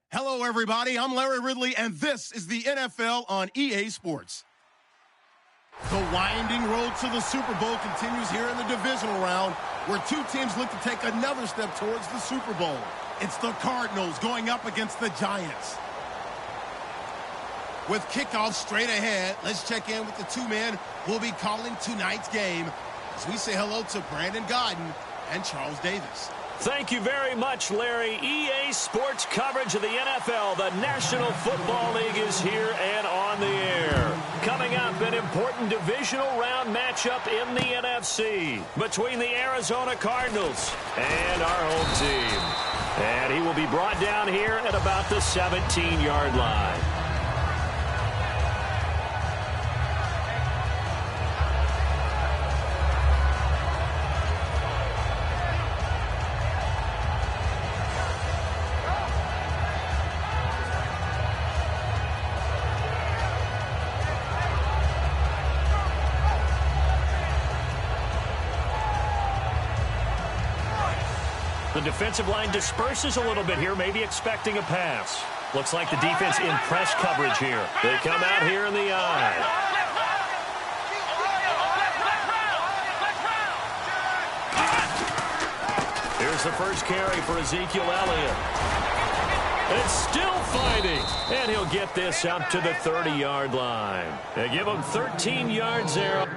Hello, everybody. I'm Larry Ridley, and this is the NFL on EA Sports. The winding road to the Super Bowl continues here in the divisional round, where two teams look to take another step towards the Super Bowl. It's the Cardinals going up against the Giants. With kickoff straight ahead, let's check in with the two men who will be calling tonight's game as we say hello to Brandon Gaudin and Charles Davis. Thank you very much, Larry. EA Sports coverage of the NFL. The National Football League is here and on the air. Coming up, an important divisional round matchup in the NFC between the Arizona Cardinals and our home team. And he will be brought down here at about the 17-yard line. The defensive line disperses a little bit here, maybe expecting a pass. Looks like the defense in press coverage here. They come out here in the eye. Here's the first carry for Ezekiel Elliott. It's still fighting, and he'll get this up to the 30-yard line. They give him 13 yards there.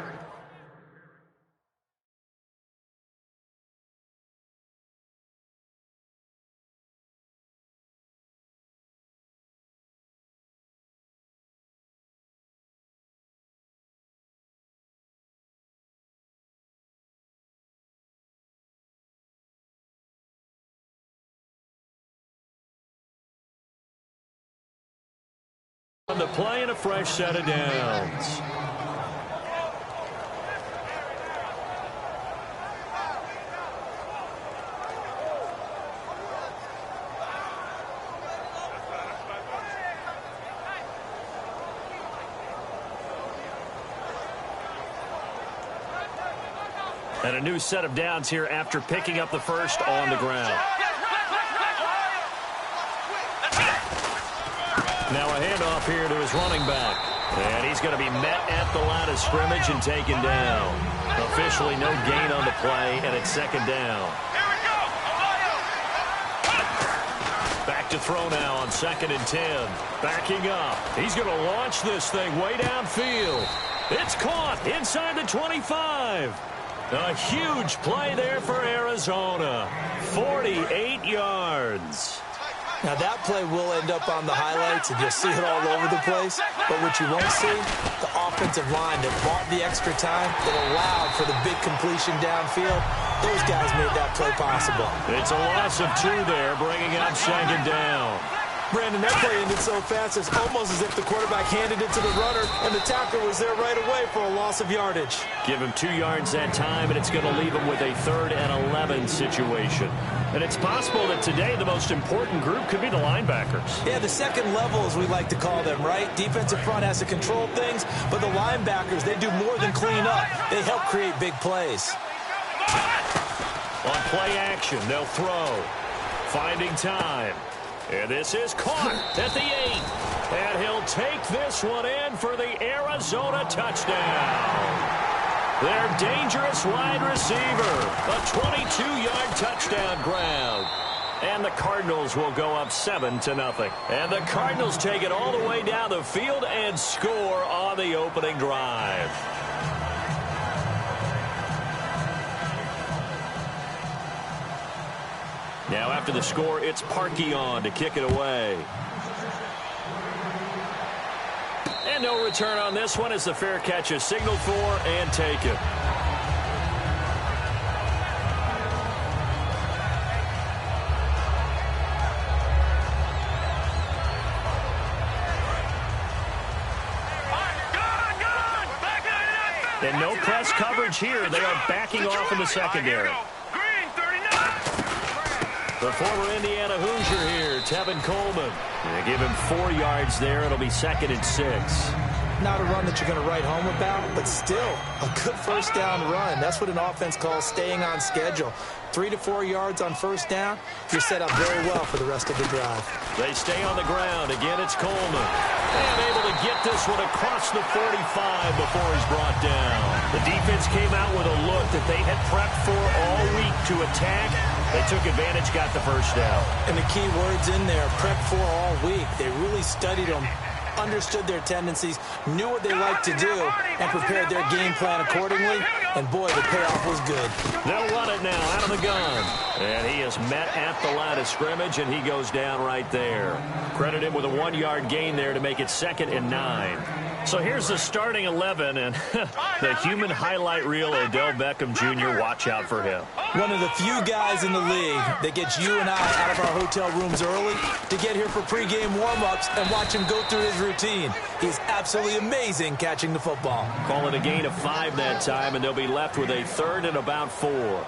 On the play and a fresh set of downs. And a new set of downs here after picking up the first on the ground. Now a handoff here to his running back. And he's going to be met at the line of scrimmage and taken down. Officially no gain on the play, and it's second down. Back to throw now on 2nd and 10. Backing up. He's going to launch this thing way downfield. It's caught inside the 25. A huge play there for Arizona. 48 yards. Now, that play will end up on the highlights, and you'll see it all over the place. But what you won't see, the offensive line that bought the extra time, that allowed for the big completion downfield, those guys made that play possible. It's a loss of 2 there, bringing up 2nd down. Brandon, that play ended so fast, it's almost as if the quarterback handed it to the runner, and the tackler was there right away for a loss of yardage. Give him 2 yards that time, and it's going to leave him with a 3rd and 11 situation. And it's possible that today the most important group could be the linebackers. Yeah, the second level, as we like to call them, right? Defensive front has to control things, but the linebackers, they do more than clean up. They help create big plays. On play action, they'll throw. Finding time. And this is caught at the 8. And he'll take this one in for the Arizona touchdown. Their dangerous wide receiver. A 22-yard touchdown grab. And the Cardinals will go up 7-0. And the Cardinals take it all the way down the field and score on the opening drive. Now after the score, it's Parkey on to kick it away. And no return on this one as the fair catch is signaled for and taken. And no press coverage here. They are backing off in the secondary. The former Indiana Hoosier here, Tevin Coleman. They give him 4 yards there. It'll be 2nd and 6. not a run that you're going to write home about, but still a good first down run. That's what an offense calls staying on schedule. 3 to 4 yards on first down, you're set up very well for the rest of the drive. They stay on the ground. Again, it's Coleman. And able to get this one across the 45 before he's brought down. The defense came out with a look that they had prepped for all week to attack. They took advantage, got the first down. And the key words in there, prepped for all week. They really studied them, understood their tendencies, knew what they liked to do, and prepared their game plan accordingly. And, boy, the payoff was good. They'll run it now out of the gun. And he is met at the line of scrimmage, and he goes down right there. Credit him with a 1-yard gain there to make it 2nd and 9. So here's the starting 11, and the human highlight reel, Odell Beckham Jr., watch out for him. One of the few guys in the league that gets you and I out of our hotel rooms early to get here for pregame warm-ups and watch him go through his routine. He's absolutely amazing catching the football. Call it a gain of 5 that time, and they'll be left with a 3rd and about 4.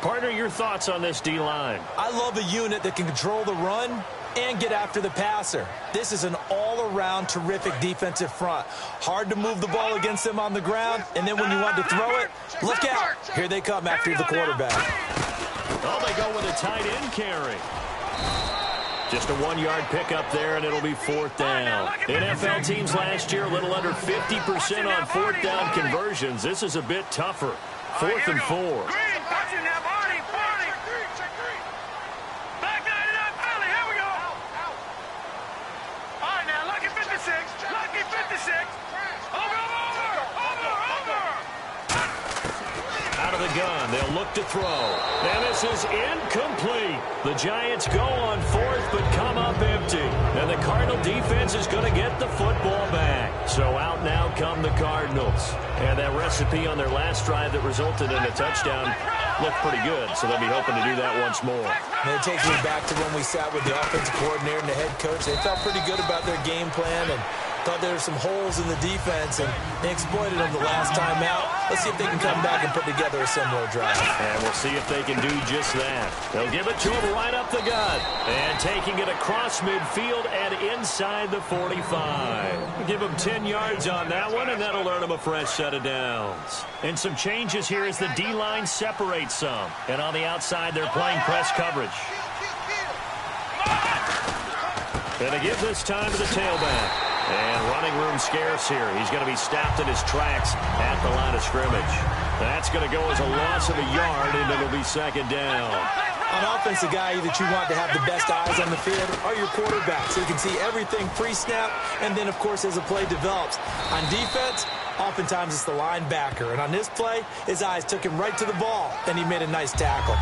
Partner, your thoughts on this D-line? I love a unit that can control the run and get after the passer. This is an all-around terrific defensive front. Hard to move the ball against them on the ground, and then when you want to throw it, look out. Here they come after the quarterback. Oh, they go with a tight end carry. Just a 1-yard pickup there, and it'll be 4th down. NFL teams last year a little under 50% on 4th down conversions. This is a bit tougher. 4th and 4. Gun. They'll look to throw. And this is incomplete. The Giants go on 4th but come up empty. And the Cardinal defense is going to get the football back. So out now come the Cardinals. And that recipe on their last drive that resulted in a touchdown looked pretty good. So they'll be hoping to do that once more. And it takes me back to when we sat with the offensive coordinator and the head coach. They felt pretty good about their game plan and thought there were some holes in the defense, and they exploited them the last time out. Let's see if they can come back and put together a similar drive. And we'll see if they can do just that. They'll give it to him right up the gut. And taking it across midfield and inside the 45. Give him 10 yards on that one, and that'll earn him a fresh set of downs. And some changes here as the D-line separates some. And on the outside, they're playing press coverage. And they give this time to the tailback. And running room scarce here. He's going to be stopped in his tracks at the line of scrimmage. That's going to go as a loss of a yard, and it'll be 2nd down. On offense, the guy that you want to have the best eyes on the field are your quarterbacks. So you can see everything pre-snap, and then, of course, as the play develops. On defense, oftentimes it's the linebacker. And on this play, his eyes took him right to the ball, and he made a nice tackle.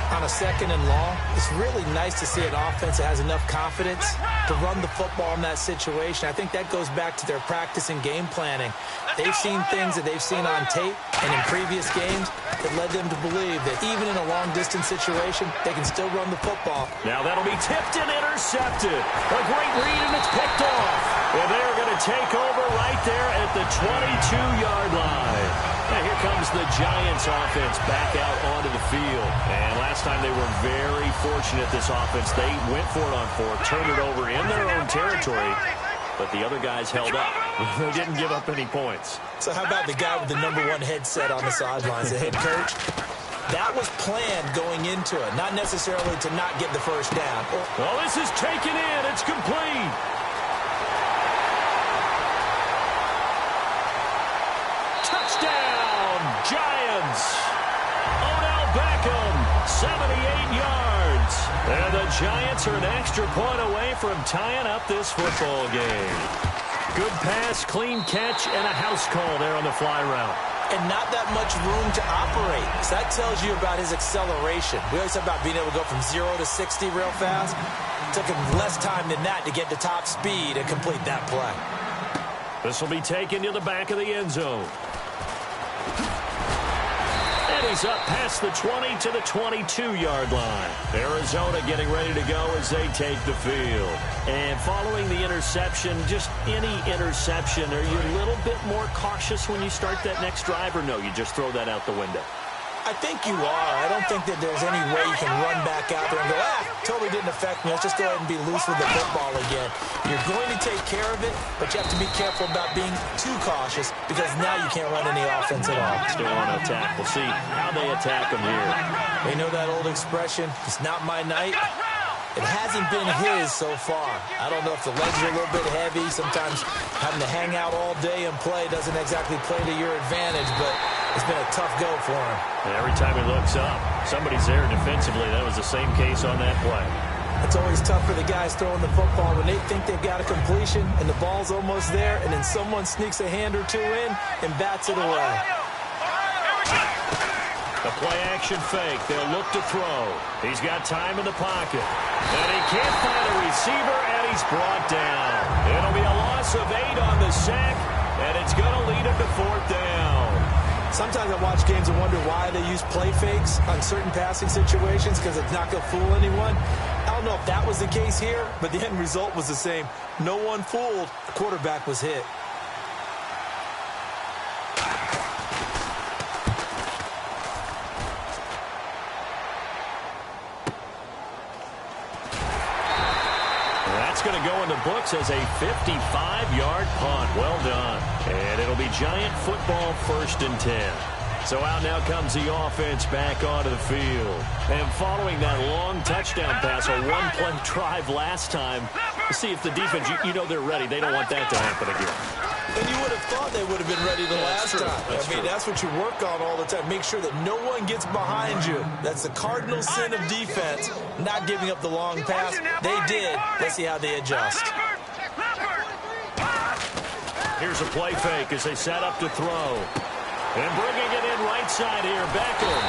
On a 2nd and long, it's really nice to see an offense that has enough confidence to run the football in that situation. I think that goes back to their practice and game planning. They've seen things that they've seen on tape and in previous games that led them to believe that even in a long-distance situation, they can still run the football. Now that'll be tipped and intercepted. A great read, and it's picked off. And they're going to take over right there at the 22-yard line. And here comes the Giants offense back out onto the field. And last time they were very fortunate, this offense. They went for it on 4th, turned it over in their own territory, but the other guys held up. They didn't give up any points. So how about the guy with the #1 headset on the sidelines, the head coach? That was planned going into it, not necessarily to not get the first down. Well, this is taken in. It's complete. Touchdown, Giants. Odell Beckham, 78 yards. And the Giants are an extra point away from tying up this football game. Good pass, clean catch, and a house call there on the fly route. And not that much room to operate. So that tells you about his acceleration. We always talk about being able to go from 0 to 60 real fast. It took him less time than that to get to top speed and complete that play. This will be taken to the back of the end zone. And he's up past the 20 to the 22-yard line. Arizona getting ready to go as they take the field. And following the interception, just any interception, are you a little bit more cautious when you start that next drive, or no, you just throw that out the window? I think you are. I don't think that there's any way you can run back out there and go, totally didn't affect me. Let's just go ahead and be loose with the football again. You're going to take care of it, but you have to be careful about being too cautious because now you can't run any offense at all. Still on attack. We'll see how they attack him here. You know that old expression, it's not my night? It hasn't been his so far. I don't know if the legs are a little bit heavy. Sometimes having to hang out all day and play doesn't exactly play to your advantage, but it's been a tough go for him. And every time he looks up, somebody's there defensively. That was the same case on that play. It's always tough for the guys throwing the football when they think they've got a completion and the ball's almost there, and then someone sneaks a hand or two in and bats it away. The play-action fake. They'll look to throw. He's got time in the pocket. And he can't find a receiver, and he's brought down. It'll be a loss of 8 on the sack, and it's going to lead him to 4th down. Sometimes I watch games and wonder why they use play fakes on certain passing situations because it's not going to fool anyone. I don't know if that was the case here, but the end result was the same. No one fooled. The quarterback was hit. That's going to go in the books as a 55-yard punt. Well done. And it'll be Giant football 1st and 10. So out now comes the offense back onto the field. And following that long touchdown pass, a one-play drive last time, to see if the defense, you know they're ready. They don't want that to happen again. And you would have thought they would have been ready the last time. That's what you work on all the time. Make sure that no one gets behind you. That's the cardinal sin of defense, not giving up the long pass. They did. Let's see how they adjust. Here's a play fake as they set up to throw. And bringing it in right side here, Beckham.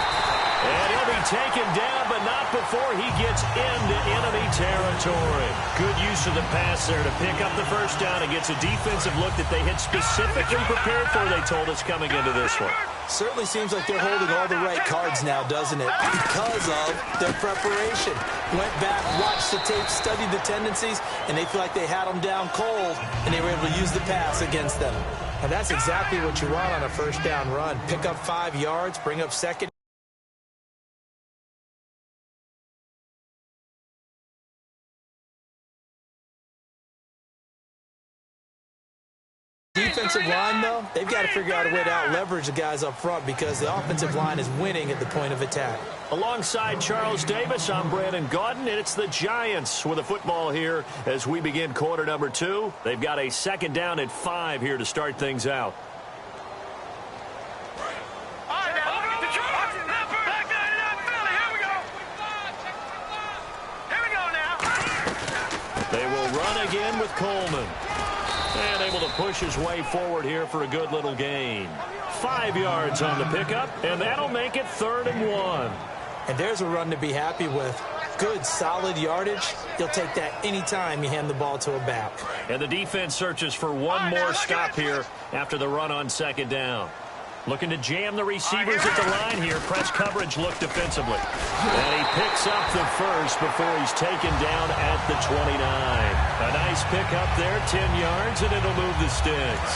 And he'll be taken down, but not before he gets into enemy territory. Good use of the pass there to pick up the 1st down and gets a defensive look that they had specifically prepared for, they told us, coming into this one. Certainly seems like they're holding all the right cards now, doesn't it? Because of their preparation. Went back, watched the tape, studied the tendencies, and they feel like they had them down cold, and they were able to use the pass against them. And that's exactly what you want on a 1st down run. Pick up 5 yards, bring up 2nd. Defensive line, though, they've got to figure out a way to out-leverage the guys up front because the offensive line is winning at the point of attack. Alongside Charles Davis, I'm Brandon Gaudin, and it's the Giants with the football here as we begin quarter number 2. They've got a 2nd down at 5 here to start things out. They will run again with Coleman. And able to push his way forward here for a good little gain. 5 yards on the pickup, and that'll make it 3rd and 1. And there's a run to be happy with. Good, solid yardage. You'll take that any time you hand the ball to a back. And the defense searches for one more stop here after the run on 2nd down. Looking to jam the receivers at the line here. Press coverage look defensively. And he picks up the 1st before he's taken down at the 29. A nice pick up there, 10 yards, and it'll move the sticks.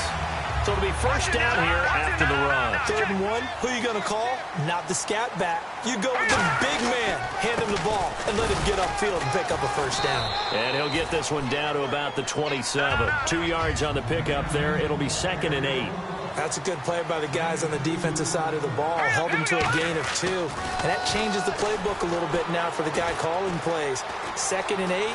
So it'll be 1st down here after the run. 3rd and 1, who are you going to call? Not the scat back. You go with the big man. Hand him the ball and let him get upfield and pick up a 1st down. And he'll get this one down to about the 27. 2 yards on the pickup there. It'll be 2nd and 8. That's a good play by the guys on the defensive side of the ball. Held him to a gain of 2. And that changes the playbook a little bit now for the guy calling plays. 2nd and 8.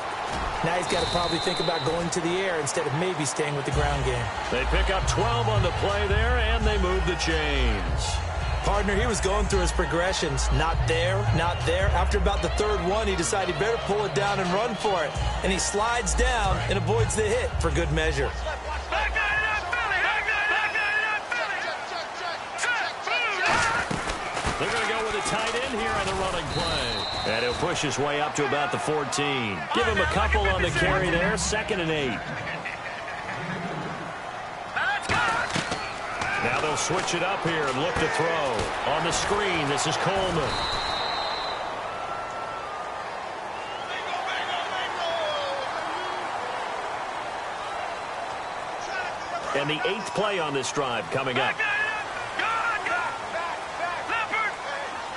Now he's got to probably think about going to the air instead of maybe staying with the ground game. They pick up 12 on the play there, and they move the chains. Partner, he was going through his progressions. Not there, not there. After about the 3rd one, he decided he better pull it down and run for it. And he slides down and avoids the hit for good measure. They're going to go with a tight end here on the running play. And he'll push his way up to about the 14. Give him a couple on the carry there. 2nd and 8. Now they'll switch it up here and look to throw. On the screen, this is Coleman. And the 8th play on this drive coming up.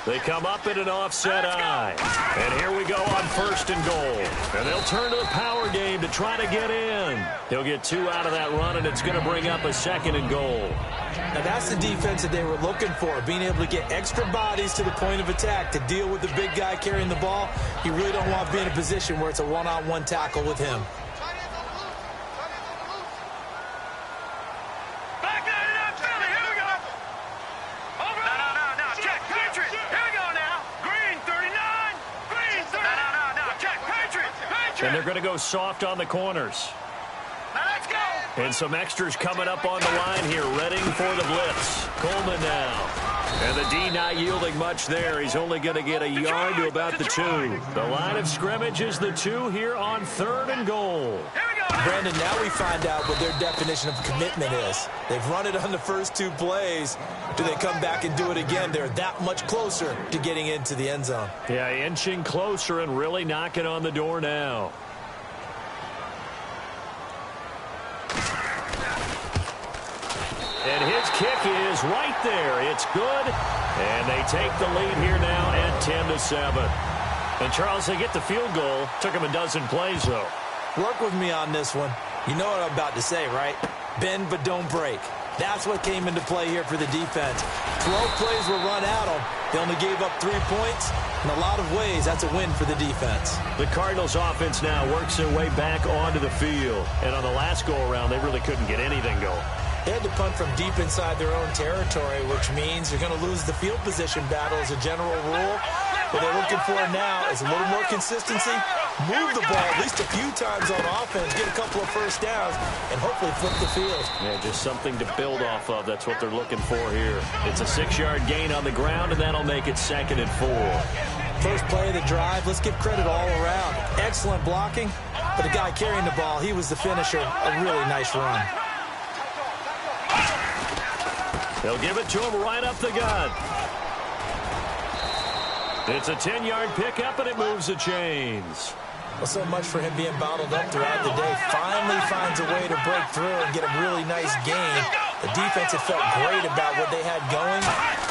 They come up in an offset eye. And here we go on 1st and goal. And they'll turn to the power game to try to get in. He'll get 2 out of that run, and it's going to bring up a 2nd and goal. Now that's the defense that they were looking for, being able to get extra bodies to the point of attack to deal with the big guy carrying the ball. You really don't want to be in a position where it's a one-on-one tackle with him. And they're going to go soft on the corners. And some extras coming up on the line here, readying for the blitz. Coleman now. And the D not yielding much there. He's only going to get a yard to about the 2. The line of scrimmage is the 2 here on 3rd and goal. Brandon, now we find out what their definition of commitment is. They've run it on the first 2 plays. Do they come back and do it again? They're that much closer to getting into the end zone. Yeah, inching closer and really knocking on the door now. And his kick is right there. It's good. And they take the lead here now at 10-7. And, Charles, they get the field goal. Took them a dozen plays, though. Work with me on this one. You know what I'm about to say, right? Bend but don't break. That's what came into play here for the defense. 12 plays were run at them. They only gave up 3 points. In a lot of ways, that's a win for the defense. The Cardinals offense now works their way back onto the field. And on the last go-around, they really couldn't get anything going. They had to punt from deep inside their own territory, which means you're going to lose the field position battle as a general rule. What they're looking for now is a little more consistency, move the ball at least a few times on offense, get a couple of first downs, and hopefully flip the field. Yeah, just something to build off of. That's what they're looking for here. It's a 6-yard gain on the ground, and that'll make it 2nd and 4. First play of the drive, let's give credit all around. Excellent blocking, but the guy carrying the ball, he was the finisher. A really nice run. They'll give it to him right up the gut. It's a 10-yard pickup, and it moves the chains. Well, so much for him being bottled up throughout the day. Finally finds a way to break through and get a really nice gain. The defense had felt great about what they had going.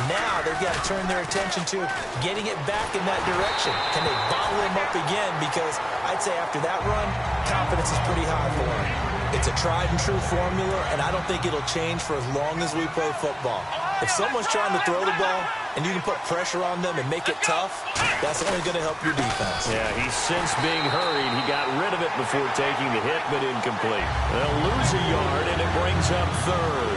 Now they've got to turn their attention to getting it back in that direction. Can they bottle him up again? Because I'd say after that run, confidence is pretty high for him. It's a tried-and-true formula, and I don't think it'll change for as long as we play football. If someone's trying to throw the ball and you can put pressure on them and make it tough, that's only going to help your defense. Yeah, he's since being hurried. He got rid of it before taking the hit, but incomplete. They'll lose a yard, and it brings up 3rd.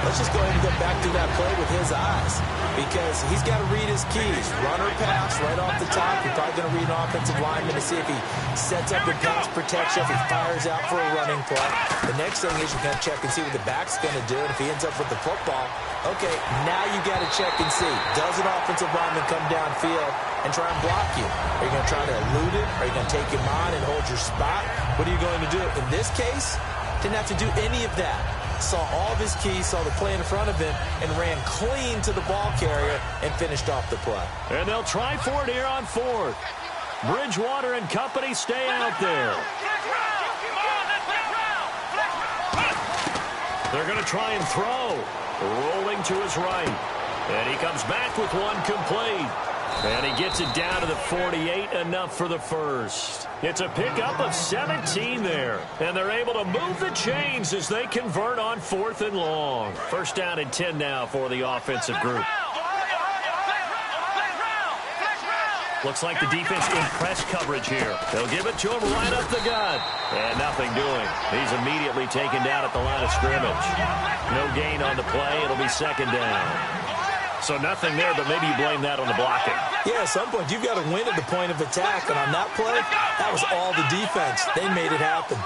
Let's just go ahead and go back to that play with his eyes, because he's got to read his keys. Run or pass right off the top. He's probably going to read an offensive lineman to see if he sets up in pass protection, if he fires out for a running play. The next thing is you're going to check and see what the back's going to do, and if he ends up with the football, okay, now you got to check and see. Does an offensive lineman come downfield and try and block you? Are you going to try to elude it? Are you going to take him on and hold your spot? What are you going to do? In this case, didn't have to do any of that. Saw all of his keys, saw the play in front of him, and ran clean to the ball carrier and finished off the play. And they'll try for it here on 4th. Bridgewater and company stay out there. They're going to try and throw. Rolling to his right. And he comes back with one complete. And he gets it down to the 48, enough for the first. It's a pickup of 17 there. And they're able to move the chains as they convert on 4th and long. First down and 10 now for the offensive group. Looks like the defense in press coverage here. They'll give it to him right up the gut. And nothing doing. He's immediately taken down at the line of scrimmage. No gain on the play. It'll be 2nd down. So nothing there, but maybe you blame that on the blocking. Yeah, at some point, you've got to win at the point of attack. And on that play, that was all the defense. They made it happen.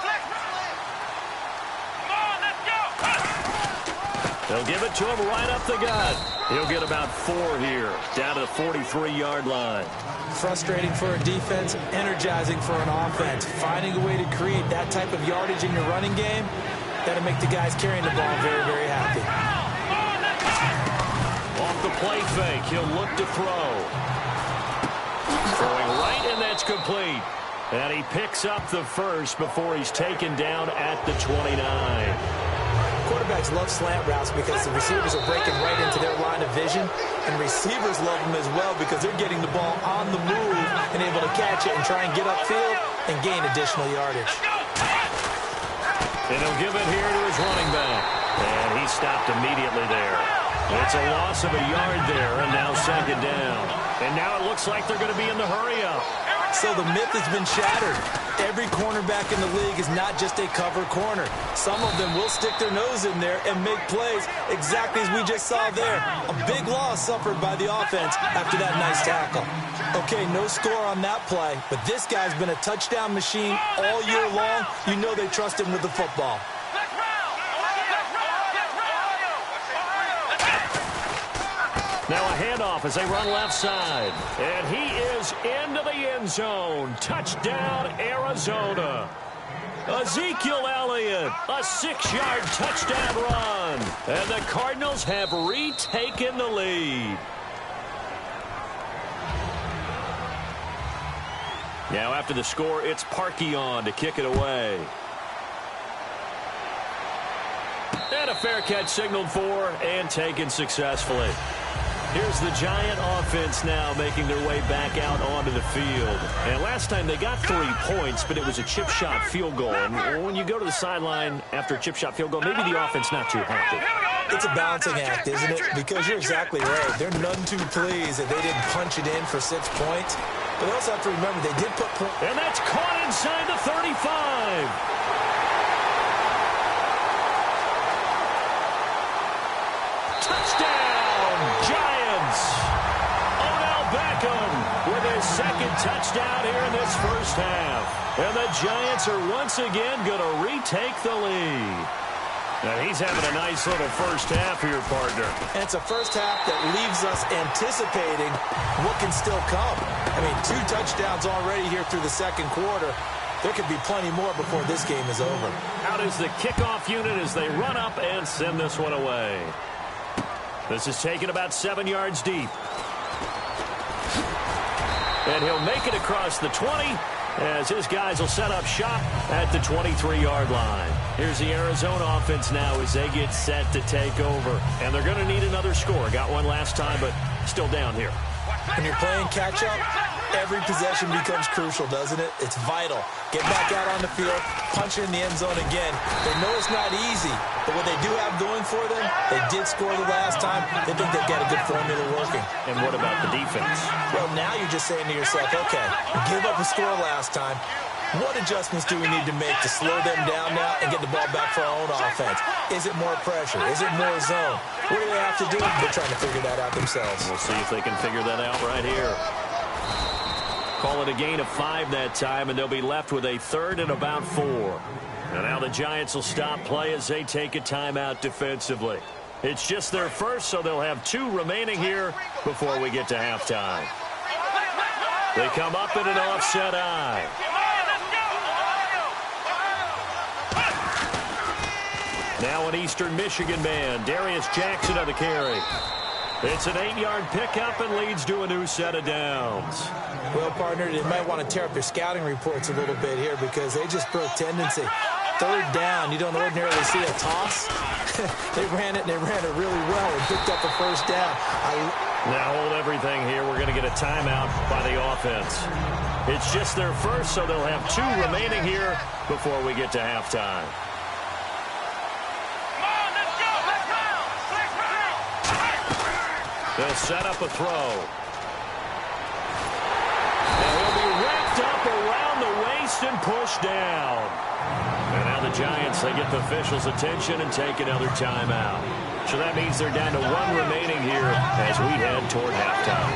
They'll give it to him right up the gut. He'll get about 4 here, down to the 43-yard line. Frustrating for a defense, energizing for an offense. Finding a way to create that type of yardage in your running game, that'll make the guys carrying the ball very, very happy. Off the play fake, he'll look to throw. Throwing right, and that's complete. And he picks up the first before he's taken down at the 29. Quarterback quarterbacks love slant routes because the receivers are breaking right into their line of vision, and receivers love them as well because they're getting the ball on the move and able to catch it and try and get upfield and gain additional yardage. And he'll give it here to his running back. And he stopped immediately there. It's a loss of a yard there, and now second down. And now it looks like they're going to be in the hurry-up. So the myth has been shattered. Every cornerback in the league is not just a cover corner. Some of them will stick their nose in there and make plays exactly as we just saw there. A big loss suffered by the offense after that nice tackle. Okay, no score on that play, but this guy's been a touchdown machine all year long. You know they trust him with the football. Now a handoff as they run left side. And he is into the end zone. Touchdown, Arizona. Ezekiel Elliott, a 6-yard touchdown run. And the Cardinals have retaken the lead. Now after the score, it's Parkey on to kick it away. And a fair catch signaled for and taken successfully. Here's the Giant offense now making their way back out onto the field. And last time they got 3 points, but it was a chip shot field goal. And when you go to the sideline after a chip shot field goal, maybe the offense not too happy. It's a balancing act, isn't it? Because you're exactly right. They're none too pleased that they didn't punch it in for 6 points. But they also have to remember they did put points. And that's caught inside the 35. Touchdown, Giants! Odell Beckham with his second touchdown here in this first half. And the Giants are once again going to retake the lead. Now he's having a nice little first half here, partner. And it's a first half that leaves us anticipating what can still come. I mean, 2 touchdowns already here through the second quarter. There could be plenty more before this game is over. Out is the kickoff unit as they run up and send this one away. This is taken about 7 yards deep. And he'll make it across the 20 as his guys will set up shop at the 23-yard line. Here's the Arizona offense now as they get set to take over. And they're going to need another score. Got one last time, but still down here. When you're playing catch-up, every possession becomes crucial, doesn't it? It's vital. Get back out on the field, punch it in the end zone again. They know it's not easy, but what they do have going for them, they did score the last time. They think they've got a good formula working. And what about the defense? Well, now you're just saying to yourself, okay, give up a score last time. What adjustments do we need to make to slow them down now and get the ball back for our own offense? Is it more pressure? Is it more zone? What do they have to do? They're trying to figure that out themselves. We'll see if they can figure that out right here. Call it a gain of 5 that time, and they'll be left with a 3rd and about 4. And now the Giants will stop play as they take a timeout defensively. It's just their first, so they'll have 2 remaining here before we get to halftime. They come up in an offset eye. Now an Eastern Michigan man, Darius Jackson on the carry. It's an 8-yard pickup and leads to a new set of downs. Well, partner, they might want to tear up their scouting reports a little bit here because they just broke tendency. 3rd down, you don't ordinarily see a toss. They ran it, and they ran it really well and picked up a first down. Now hold everything here. We're going to get a timeout by the offense. It's just their first, so they'll have 2 remaining here before we get to halftime. They'll set up a throw. And he'll be wrapped up around the waist and pushed down. And now the Giants, they get the officials' attention and take another timeout. So that means they're down to 1 remaining here as we head toward halftime.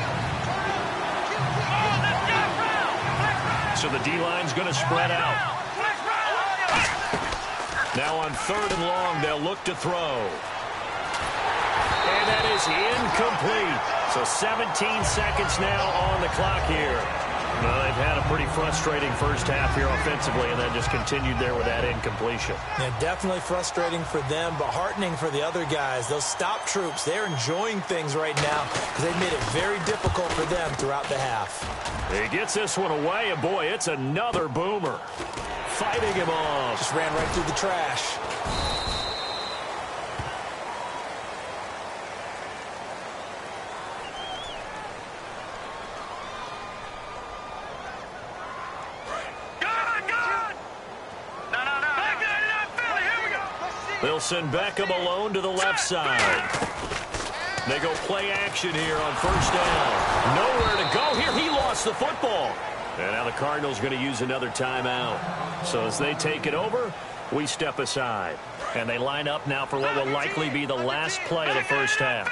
So the D-line's going to spread out. Now on 3rd and long, they'll look to throw. And that is incomplete. So 17 seconds now on the clock here. Well, they've had a pretty frustrating first half here offensively, and then just continued there with that incompletion. Yeah, definitely frustrating for them, but heartening for the other guys. Those stop troops, they're enjoying things right now because they've made it very difficult for them throughout the half. He gets this one away, and boy, it's another boomer. Fighting him off. Just ran right through the trash. They'll send Beckham alone to the left side. They go play action here on first down. Nowhere to go here. He lost the football. And now the Cardinals going to use another timeout. So as they take it over, we step aside. And they line up now for what will likely be the last play of the first half.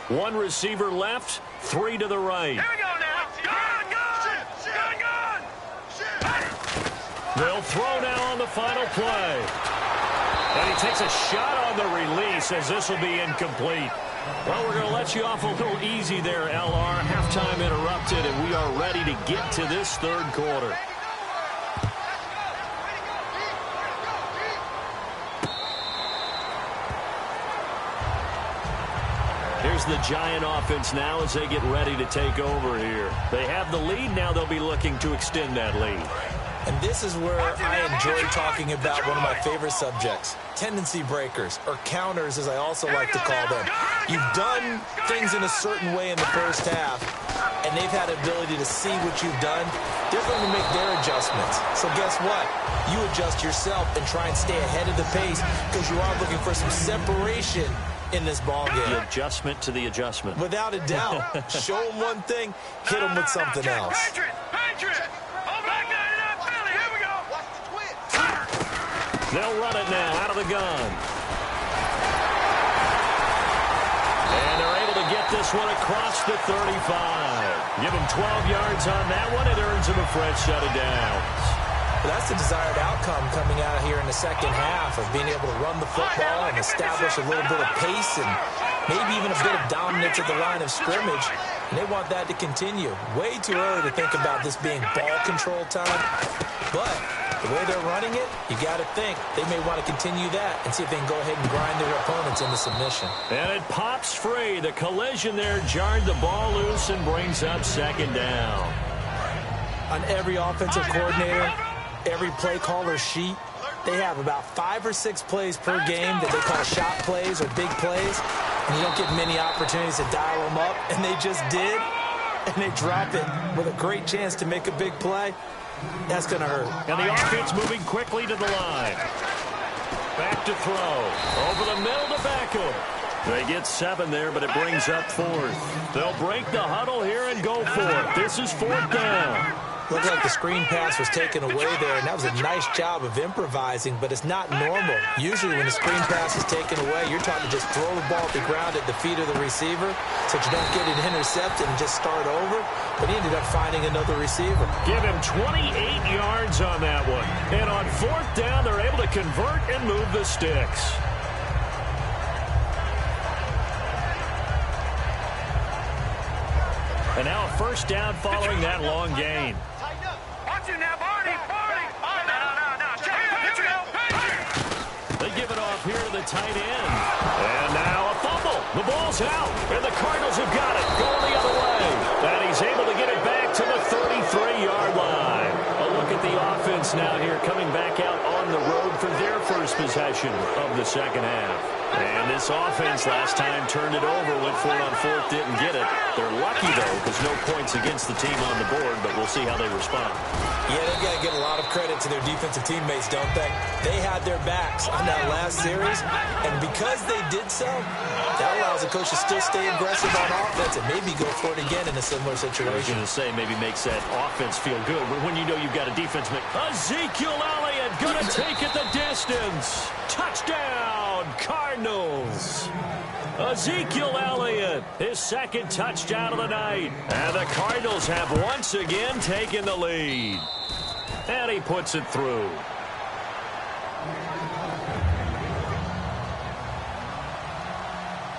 One receiver left, 3 to the right. They'll throw now on the final play. And he takes a shot on the release as this will be incomplete. Well, we're going to let you off a little easy there, LR. Halftime interrupted, and we are ready to get to this third quarter. Here's the Giant offense now as they get ready to take over here. They have the lead. Now they'll be looking to extend that lead. And this is where I enjoy talking about one of my favorite subjects, tendency breakers, or counters as I also like to call them. You've done things in a certain way in the first half, and they've had the ability to see what you've done. They're going to make their adjustments. So guess what? You adjust yourself and try and stay ahead of the pace because you are looking for some separation in this ball game. The adjustment to the adjustment. Without a doubt. Show them one thing, hit them with something else. They'll run it now out of the gun. And they're able to get this one across the 35. Give them 12 yards on that one. It earns them a fresh set of downs. Well, that's the desired outcome coming out here in the second half of being able to run the football and establish a little bit of pace and maybe even a bit of dominance at the line of scrimmage. And they want that to continue. Way too early to think about this being ball control time. But the way they're running it, you got to think they may want to continue that and see if they can go ahead and grind their opponents into submission. And it pops free. The collision there jarred the ball loose and brings up second down. On every offensive coordinator, every play caller sheet, they have about 5 or 6 plays per game that they call shot plays or big plays. And you don't get many opportunities to dial them up. And they just did. And they drop it with a great chance to make a big play. That's going to hurt. And the offense moving quickly to the line. Back to throw. Over the middle to Beckham. They get 7 there, but it brings up 4th. They'll break the huddle here and go for it. This is 4th down. Looked like the screen pass was taken away there, and that was a nice job of improvising, but it's not normal. Usually when the screen pass is taken away, you're taught to just throw the ball at the ground at the feet of the receiver so that you don't get it intercepted and just start over. But he ended up finding another receiver. Give him 28 yards on that one. And on 4th down, they're able to convert and move the sticks. And now a first down following that long gain. They give it off here to the tight end. And now a fumble. The ball's out. And the Cardinals have got it. Going the other way. And he's able to get it back to the 33-yard line. A look at the offense now here coming back out on the road for their first possession of the second half. And this offense last time turned it over, went for it on 4th, didn't get it. They're lucky, though, because no points against the team on the board, but we'll see how they respond. Yeah, they got to give a lot of credit to their defensive teammates, don't they? They had their backs on that last series, and because they did so, that allows the coach to still stay aggressive on offense and maybe go for it again in a similar situation. I was going to say maybe makes that offense feel good, but when you know you've got a defense, Ezekiel Elliott going to take it the distance. Touchdown, Cardinals. Ezekiel Elliott, his second touchdown of the night. And the Cardinals have once again taken the lead. And he puts it through.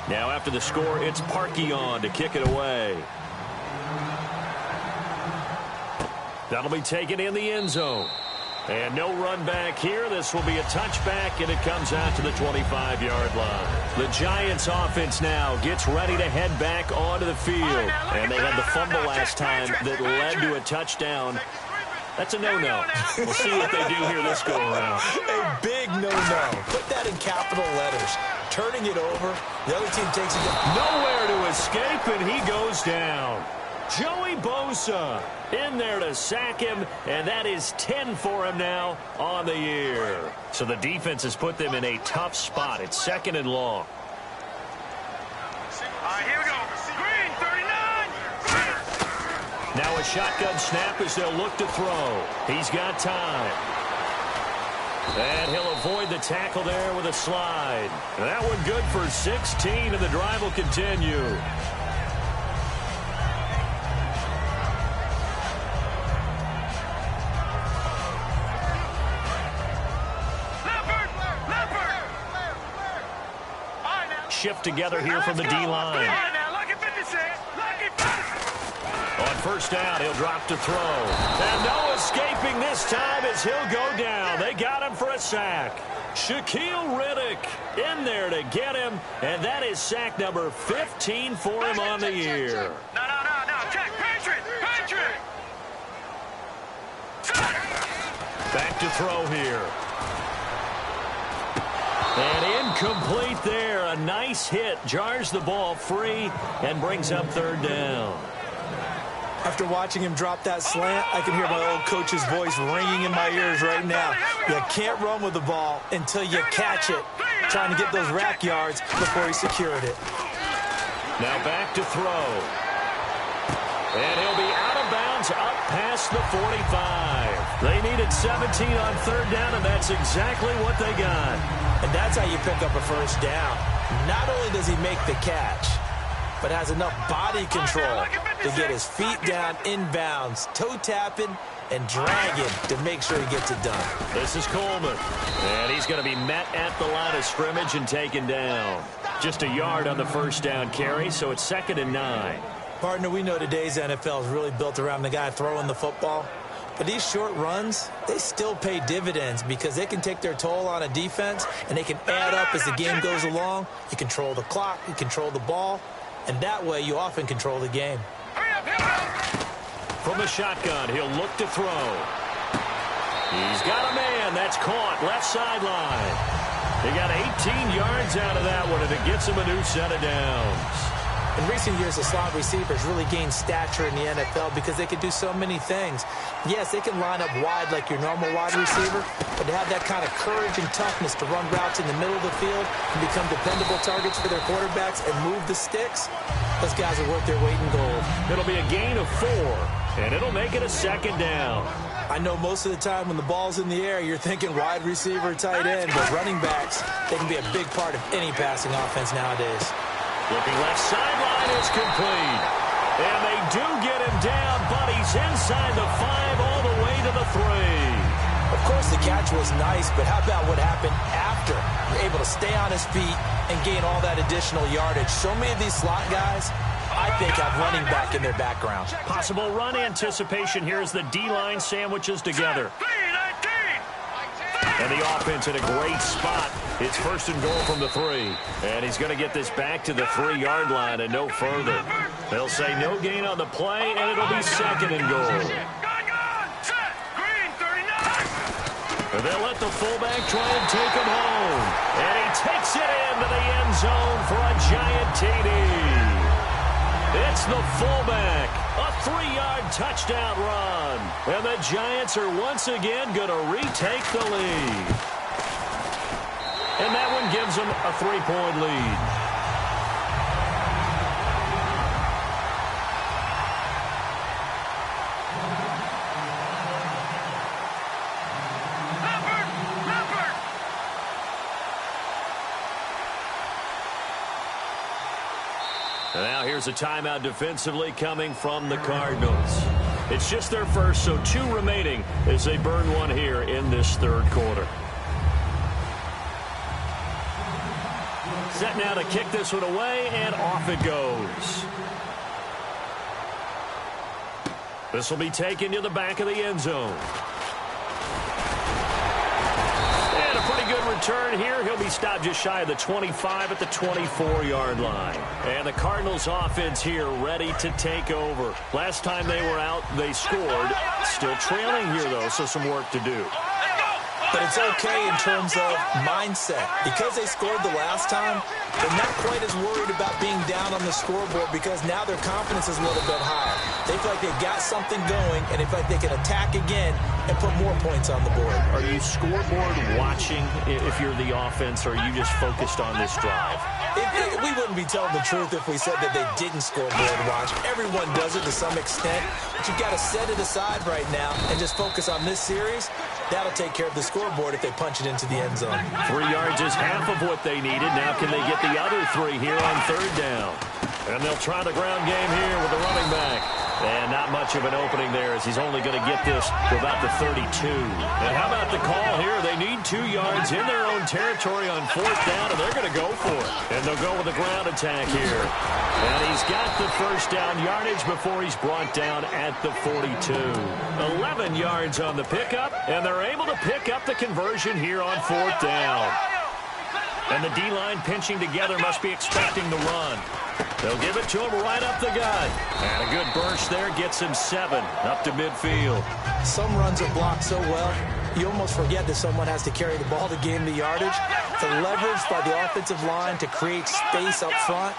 Now after the score, it's Parkey on to kick it away. That'll be taken in the end zone. And no run back here. This will be a touchback, and it comes out to the 25-yard line. The Giants offense now gets ready to head back onto the field. And they had the fumble last time that led to a touchdown. That's a no-no. We'll see what they do here this go-around. A big no-no. Put that in capital letters. Turning it over, the other team takes it down. Nowhere to escape, and he goes down. Joey Bosa in there to sack him, and that is 10 for him now on the year. So the defense has put them in a tough spot. It's 2nd and long. Here we go. Green, 39. Now a shotgun snap as they'll look to throw. He's got time. And he'll avoid the tackle there with a slide. And that one good for 16, and the drive will continue. Shift together here from the D-line. On first down, he'll drop to throw. And no escaping this time as he'll go down. They got him for a sack. Shaquille Riddick in there to get him, and that is sack number 15 for him on the year. No. Check. Patriot. Back to throw here. And incomplete there. A nice hit. Jars the ball free and brings up 3rd down. After watching him drop that slant, I can hear my old coach's voice ringing in my ears right now. You can't run with the ball until you catch it. Trying to get those rack yards before he secured it. Now back to throw. And he'll be out of bounds up past the 45. They needed 17 on 3rd down, and that's exactly what they got. And that's how you pick up a first down. Not only does he make the catch, but has enough body control to get his feet down inbounds, toe tapping, and dragging to make sure he gets it done. This is Coleman. And he's going to be met at the line of scrimmage and taken down. Just a yard on the first down carry, so it's 2nd and 9. Partner, we know today's NFL is really built around the guy throwing the football. But these short runs, they still pay dividends because they can take their toll on a defense, and they can add up as the game goes along. You control the clock, you control the ball, and that way you often control the game. From the shotgun, he'll look to throw. He's got a man. That's caught. Left sideline. They got 18 yards out of that one, and it gets him a new set of downs. In recent years, the slot receivers really gained stature in the NFL because they can do so many things. Yes, they can line up wide like your normal wide receiver, but to have that kind of courage and toughness to run routes in the middle of the field and become dependable targets for their quarterbacks and move the sticks, those guys are worth their weight in gold. It'll be a gain of 4, and it'll make it a 2nd down. I know most of the time when the ball's in the air, you're thinking wide receiver, tight end, but running backs, they can be a big part of any passing offense nowadays. Looking left sideline is complete. And they do get him down, but he's inside the 5 all the way to the 3. Of course, the catch was nice, but how about what happened after? You're able to stay on his feet and gain all that additional yardage. So many of these slot guys, I think, have running back in their background. Possible run anticipation here as the D-line sandwiches together. And the offense in a great spot. It's 1st and goal from the 3. And he's going to get this back to the 3-yard line and no further. They'll say no gain on the play, and it'll be 2nd and goal. And they'll let the fullback try and take him home. And he takes it into the end zone for a giant TD. It's the fullback. A 3-yard touchdown run. And the Giants are once again going to retake the lead. And that one gives them a 3-point lead. Now here's a timeout defensively coming from the Cardinals. It's just their first, so 2 remaining as they burn one here in this 3rd quarter. Set now to kick this one away, and off it goes. This will be taken to the back of the end zone. And a pretty good return here. He'll be stopped just shy of the 25 at the 24-yard line. And the Cardinals offense here ready to take over. Last time they were out, they scored. Still trailing here, though, so some work to do. But it's okay in terms of mindset. Because they scored the last time, they're not quite as worried about being down on the scoreboard because now their confidence is a little bit higher. They feel like they've got something going, and they feel like they can attack again and put more points on the board. Are you scoreboard watching if you're the offense, or are you just focused on this drive? We wouldn't be telling the truth if we said that they didn't scoreboard watch. Everyone does it to some extent, but you've got to set it aside right now and just focus on this series. That'll take care of the scoreboard if they punch it into the end zone. 3 yards is half of what they needed. Now can they get the other 3 here on third down? And they'll try the ground game here with the running back. And not much of an opening there, as he's only going to get this to about the 32. And how about the call here? They need 2 yards in their own territory on fourth down, and they're going to go for it. And they'll go with a ground attack here. And he's got the first down yardage before he's brought down at the 42. 11 yards on the pickup, and they're able to pick up the conversion here on fourth down. And the D-line pinching together must be expecting the run. They'll give it to him right up the gut. And a good burst there gets him 7 up to midfield. Some runs are blocked so well, you almost forget that someone has to carry the ball to gain the yardage. The leverage by the offensive line to create space up front,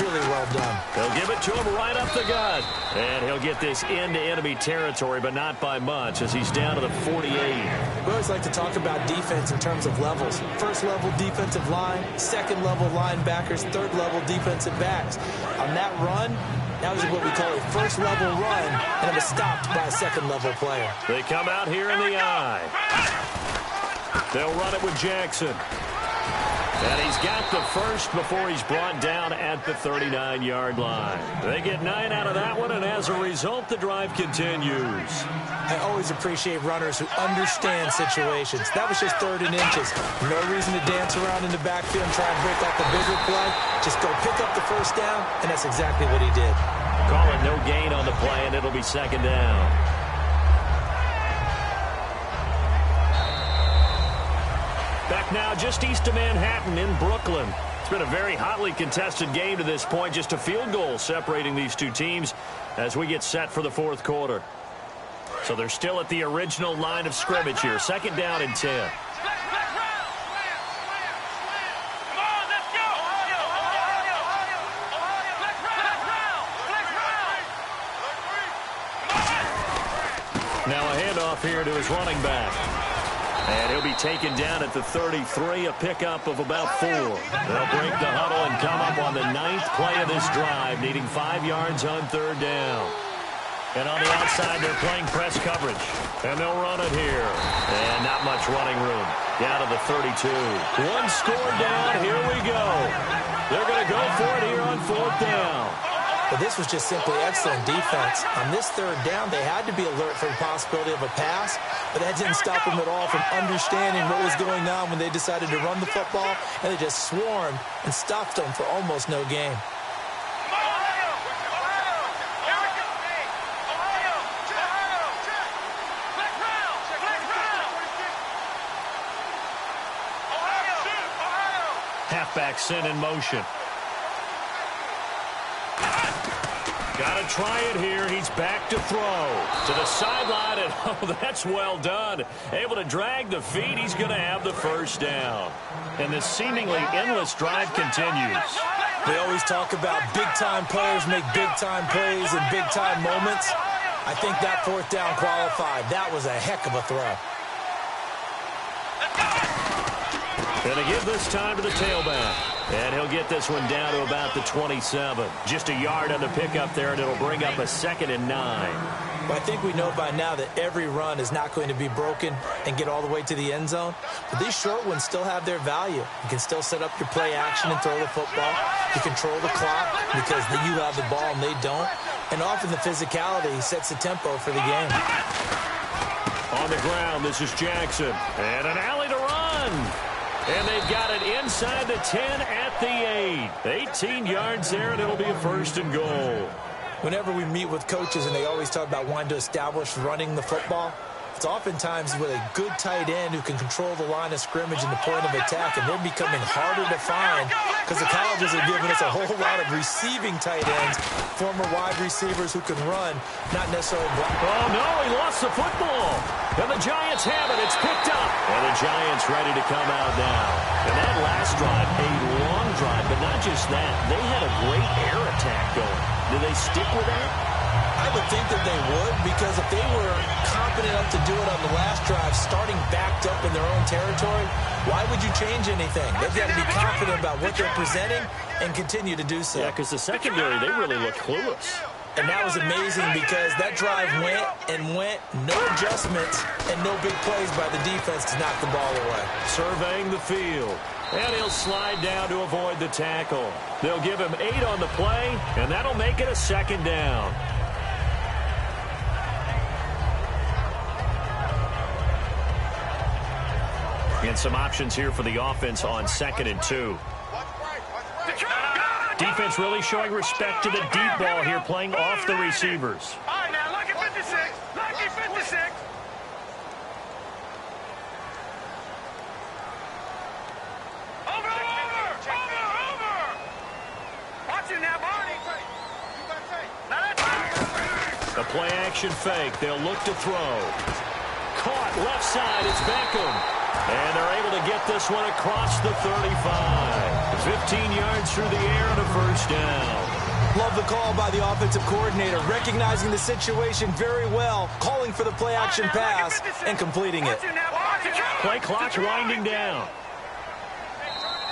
really well done. They'll give it to him right up the gut. And he'll get this into enemy territory, but not by much, as he's down to the 48. We always like to talk about defense in terms of levels. First level defensive line, second level linebackers, third level defensive backs. On that run, that was what we call a first level run, and it was stopped by a second level player. They come out here in the eye. They'll run it with Jackson. And he's got the first before he's brought down at the 39-yard line. They get 9 out of that one, and as a result, the drive continues. I always appreciate runners who understand situations. That was just 3rd and inches. No reason to dance around in the backfield and try and break out the bigger play. Just go pick up the first down, and that's exactly what he did. Call it no gain on the play, and it'll be second down. Back now just east of Manhattan in Brooklyn. It's been a very hotly contested game to this point. Just a field goal separating these two teams as we get set for the fourth quarter. So they're still at the original line of scrimmage here. Second down and 10. Now a handoff here to his running back. And he'll be taken down at the 33, a pickup of about 4. They'll break the huddle and come up on the 9th play of this drive, needing 5 yards on third down. And on the outside, they're playing press coverage. And they'll run it here. And not much running room. Down to the 32. One score down. Here we go. They're going to go for it here on fourth down. But this was just simply excellent defense. On this third down, they had to be alert for the possibility of a pass, but that didn't stop them at all from understanding what was going on when they decided to run the football, and they just swarmed and stopped them for almost no gain. Halfback sent in motion. Got to try it here. He's back to throw. To the sideline, and oh, that's well done. Able to drag the feet. He's going to have the first down. And this seemingly endless drive continues. They always talk about big-time players make big-time plays in big-time moments. I think that fourth down qualified. That was a heck of a throw. Going to give this time to the tailback. And he'll get this one down to about the 27. Just a yard on the pickup there, and it'll bring up a 2nd and 9. Well, I think we know by now that every run is not going to be broken and get all the way to the end zone. But these short ones still have their value. You can still set up your play action and throw the football. You control the clock because you have the ball and they don't. And often the physicality sets the tempo for the game. On the ground, this is Jackson. And an alley to run. And they've got it inside the 10 at the 8. 18 yards there, and it'll be a 1st and goal. Whenever we meet with coaches and they always talk about wanting to establish running the football, it's oftentimes with a good tight end who can control the line of scrimmage and the point of attack, and they're becoming harder to find because the colleges are giving us a whole lot of receiving tight ends, former wide receivers who can run, not necessarily block. Oh, no, he lost the football. And the Giants have it. It's picked up. And the Giants ready to come out now. And that last drive, a long drive, but not just that. They had a great air attack going. Do they stick with that? I would think that they would, because if they were confident enough to do it on the last drive, starting backed up in their own territory, why would you change anything? They've got to be confident about what they're presenting and continue to do so. Yeah, because the secondary, they really look clueless. And that was amazing because that drive went and went, no adjustments, and no big plays by the defense to knock the ball away. Surveying the field. And he'll slide down to avoid the tackle. They'll give him 8 on the play, and that'll make it a second down. And some options here for the offense on 2nd and 2. Defense really showing respect to the deep ball here, playing off the receivers. All right, now, lucky 56. Lucky 56. Over. Watch it now, Barney. Now that's A play action fake. They'll look to throw. Caught left side. It's Beckham. And they're able to get this one across the 35. 15 yards through the air and a first down. Love the call by the offensive coordinator, recognizing the situation very well, calling for the play-action pass and completing it. Play clock winding down.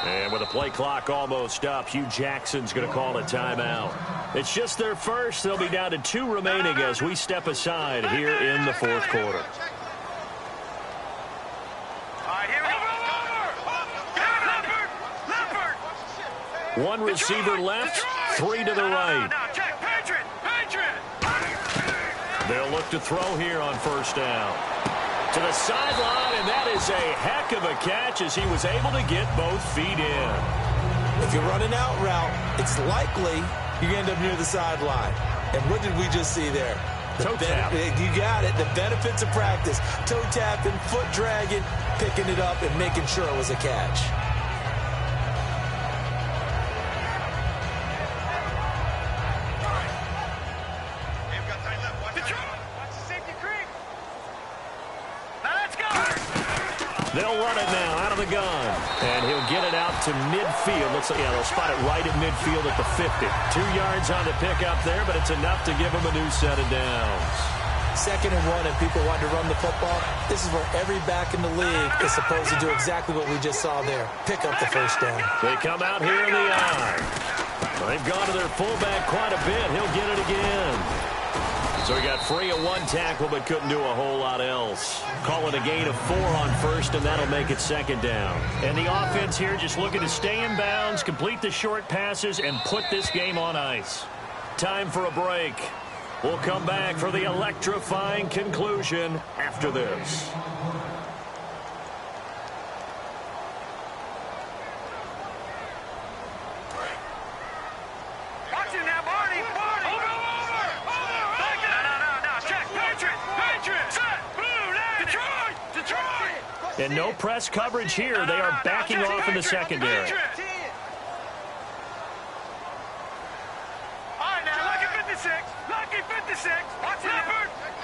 And with the play clock almost up, Hugh Jackson's going to call a timeout. It's just their first. They'll be down to 2 remaining as we step aside here in the 4th quarter. One receiver left, 3 to the right. They'll look to throw here on first down. To the sideline, and that is a heck of a catch as he was able to get both feet in. If you're running out route, it's likely you end up near the sideline. And what did we just see there? Toe tap. You got it. The benefits of practice. Toe tapping, foot dragging, picking it up, and making sure it was a catch. They'll run it now out of the gun. And he'll get it out to midfield. Looks like, yeah, they'll spot it right at midfield at the 50. 2 yards on the pickup there, but it's enough to give them a new set of downs. 2nd and 1, and people want to run the football. This is where every back in the league is supposed to do exactly what we just saw there. Pick up the first down. They come out here in the eye. They've gone to their fullback quite a bit. He'll get it again. So he got free of 1 tackle, but couldn't do a whole lot else. Call it a gain of 4 on first, and that'll make it 2nd down. And the offense here just looking to stay in bounds, complete the short passes, and put this game on ice. Time for a break. We'll come back for the electrifying conclusion after this. And no press coverage here. They are backing off in the secondary. All right, now, lucky 56. Lucky 56. Watch it.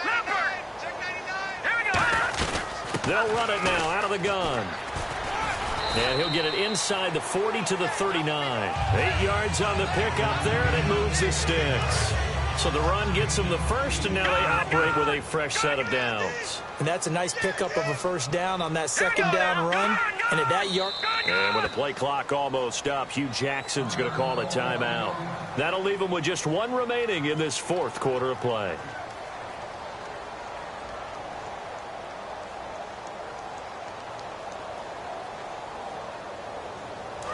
Leopard. Here we go. They'll run it now out of the gun. And he'll get it inside the 40 to the 39. 8 yards on the pickup there, and it moves the sticks. So the run gets them the first, and now they operate with a fresh set of downs. And that's a nice pickup of a first down on that 2nd down run. And at that yard. And with the play clock almost up, Hugh Jackson's going to call a timeout. That'll leave them with just 1 remaining in this 4th quarter of play.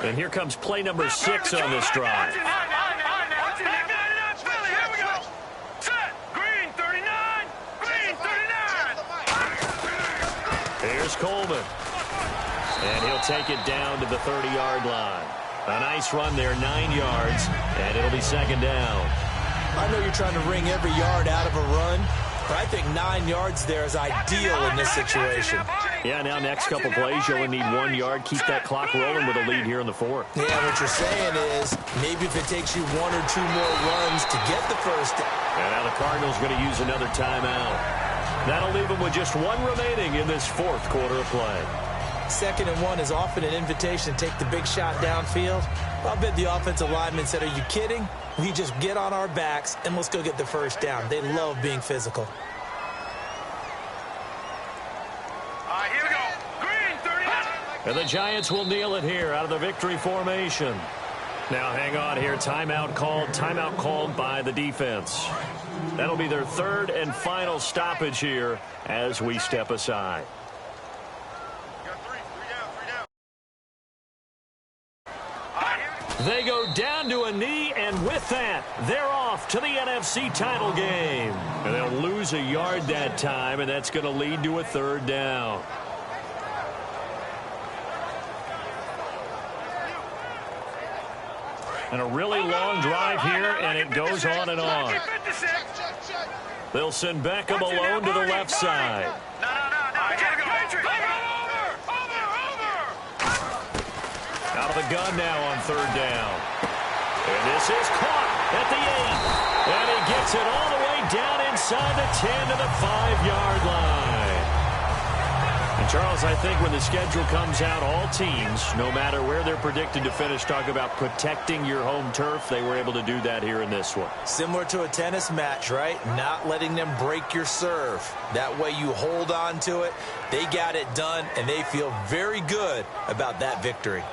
And here comes play number 6 on this drive. Here's Coleman. And he'll take it down to the 30-yard line. A nice run there, 9 yards, and it'll be 2nd down. I know you're trying to wring every yard out of a run, but I think 9 yards there is ideal in this situation. Yeah, now next couple plays, you only need 1 yard. Keep that clock rolling with a lead here in the 4th. Yeah, what you're saying is maybe if it takes you 1 or 2 more runs to get the first. And now the Cardinals going to use another timeout. That'll leave them with just 1 remaining in this 4th quarter of play. 2nd and 1 is often an invitation to take the big shot downfield. I'll bet the offensive lineman said, "Are you kidding? We just get on our backs and let's go get the first down. They love being physical. Here we go. Green, 30. And the Giants will kneel it here out of the victory formation. Now hang on here. Timeout called by the defense. That'll be their third and final stoppage here as we step aside. They go down to a knee, and with that, they're off to the NFC title game. And they'll lose a yard that time, and that's going to lead to a third down. And a really long drive here, and it goes on and on. They'll send Beckham alone to the left side. Out of the gun now on third down. And this is caught at the 8. And he gets it all the way down inside the 10 to the 5-yard line. And Charles, I think when the schedule comes out, all teams, no matter where they're predicted to finish, talk about protecting your home turf. They were able to do that here in this one. Similar to a tennis match, right? Not letting them break your serve. That way you hold on to it. They got it done, and they feel very good about that victory.